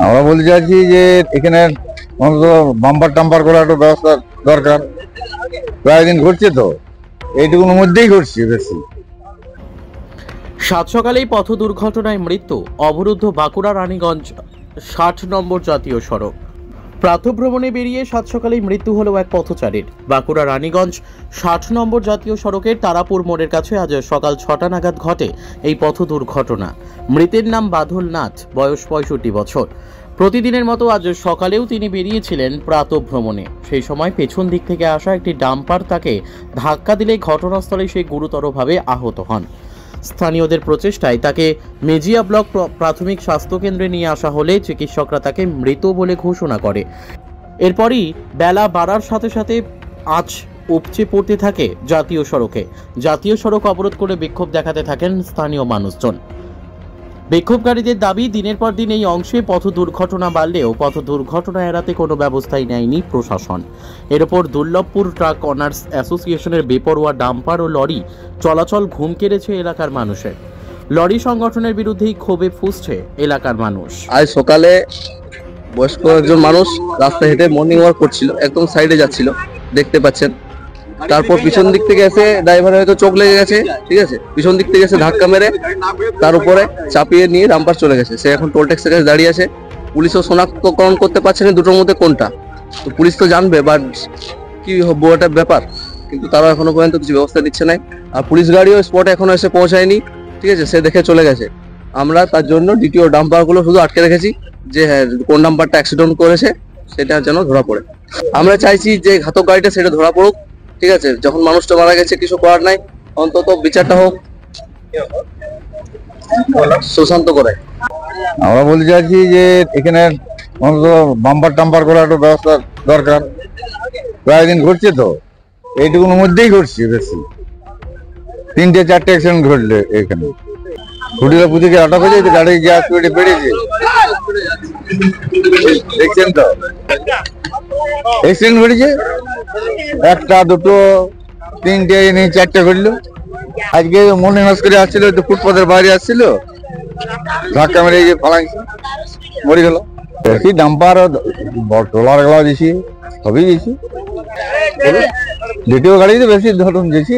আমরা বলতে চাইছি যে এখানে বাম্পার টাম্পার করার একটা ব্যবস্থা দরকার। প্রায় দিন ঘটছে তো, এইটুকুর মধ্যেই ঘটছে বেশি। সাত সকালেই পথ দুর্ঘটনায় মৃত্যু, অবরুদ্ধ বাঁকুড়া রানীগঞ্জ 60 নম্বর জাতীয় সড়ক। প্রাতঃভ্রমণে বেরিয়ে সাত সকালেই মৃত্যু হলো এক পথচারীর। বাঁকুড়া রানীগঞ্জ 60 নম্বর জাতীয় সড়কের তারাপুর মোড়ের কাছে আজ সকাল 6টা নাগাদ ঘটে এই পথ দুর্ঘটনা। মৃতের নাম বাদল নাথ, বয়স 65 বছর। প্রতিদিনের মতো আজ সকালেও তিনি বেরিয়েছিলেন প্রাতঃভ্রমণে। সেই সময় পেছন দিক থেকে আসা একটি ডাম্পার তাকে ধাক্কা দিলে ঘটনাস্থলে সে গুরুতরভাবে আহত হন। স্থানীয়দের প্রচেষ্টায় তাকে মেজিয়া ব্লক প্রাথমিক স্বাস্থ্য কেন্দ্রে নিয়ে আসা হলে চিকিৎসকরা তাকে মৃত বলে ঘোষণা করে। এরপরই বেলা বাড়ার সাথে সাথে আঁচ উপচে পড়তে থাকে জাতীয় সড়কে। জাতীয় সড়ক অবরোধ করে বিক্ষোভ দেখাতে থাকেন স্থানীয় মানুষজন। বিক্ষোভকারীদের দাবি, দিনের পর দিন এই অংশে পথ দুর্ঘটনা বাড়লেও পথ দুর্ঘটনা এড়াতে কোনো ব্যবস্থাই নেয়নি প্রশাসন। এর ওপর দুর্লভপুর ট্রাক অনার্স অ্যাসোসিয়েশনের বেপরোয়া ডাম্পার ও লরি চলাচল ঘুম কেড়েছে এলাকার মানুষের। লরি সংগঠনের বিরুদ্ধেই ক্ষোভে ফুঁসছে এলাকার মানুষ। আজ সকালে বয়স্ক একজন মানুষ রাস্তা হেঁটে মর্নিং ওয়াক করছিল, একদম সাইডে যাচ্ছিল, দেখতে পাচ্ছেন। তারপর পিছন দিক থেকে এসে ড্রাইভার হয়তো চোখ লেগে গেছে, ঠিক আছে, পিছন দিক থেকে এসে ধাক্কা মেরে তার উপরে চাপিয়ে নিয়ে ডাম্পার চলে গেছে। সে এখন টোল ট্যাক্সের কাছে দাঁড়িয়ে আছে। পুলিশও শনাক্তকরণ করতে পারছে না দুটোর মধ্যে কোনটা। তো পুলিশ তো জানবে বা কি হবো একটা ব্যাপার, কিন্তু তারা এখনো পর্যন্ত কিছু ব্যবস্থা নিচ্ছে না। আর পুলিশ গাড়িও স্পটে এখনো এসে পৌঁছায়নি, ঠিক আছে, সে দেখে চলে গেছে। আমরা তার জন্য ডিটিও ডাম্পারগুলো শুধু আটকে রেখেছি যে হ্যাঁ কোন ডাম্পারটা অ্যাক্সিডেন্ট করেছে সেটা যেন ধরা পড়ে। আমরা চাইছি যে ঘাতক গাড়িটা সেটা ধরা পড়ুক, ঠিক আছে। যখন মানুষটা মারা গেছে কিছু করার নাই, অন্তত বিচারটা হোক সুশান্ত করে। আমরা বলতে চাইছি যে এখানে বাম্পার টাম্পার করার একটা ব্যবস্থা দরকার। প্রায় দিন ঘটছে তো, এইটুকুর মধ্যেই ঘটছে বেশি। 3-4 অ্যাক্সিডেন্ট ঘটলে এখানে খুঁটিরা পুঁতিকে আটক হয়েছে, গাড়ি গ্যাস পেটে বেড়েছে, দেখছেন তো। অ্যাক্সিডেন্ট ঘটেছে, একটা দুটো তিনটে 4টে ঘটলো। আজকে মর্নিং ওয়াক করে আসছিল, ফুটপাথের বাইরে আসছিল, ধাক্কা মেরে ফালাইছে, মরে গেল। বেশি ডাম্পার ট্রলার গুলো দিছি, সবই দিছি, দ্বিতীয় গাড়িতে বেশি ধরুন দিছি।